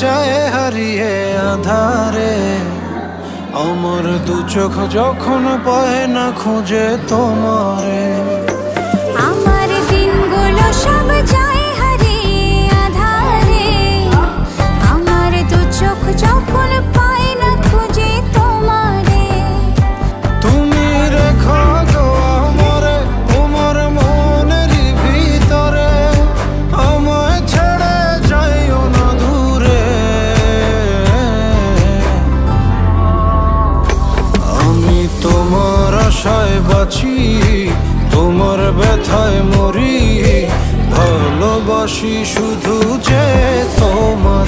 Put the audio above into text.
যায় হারিয়ে আধারে। আমার দু চোখ যখন পায় না খুঁজে তোমারে। আমার দিনগুলো সব যায় হারিয়ে আধারে। আমার দু চোখ যখন পায় না খুঁজে তোমারে। তুমি রেখো গো আমারে তোমার মনেরই ভিতরে, আমায় ছেড়ে যাইও না দূরে। আমি তোমার আশায় বাঁচি, তোমার ব্যথায় মরি, ভালোবাসি শুধু যে তোমার।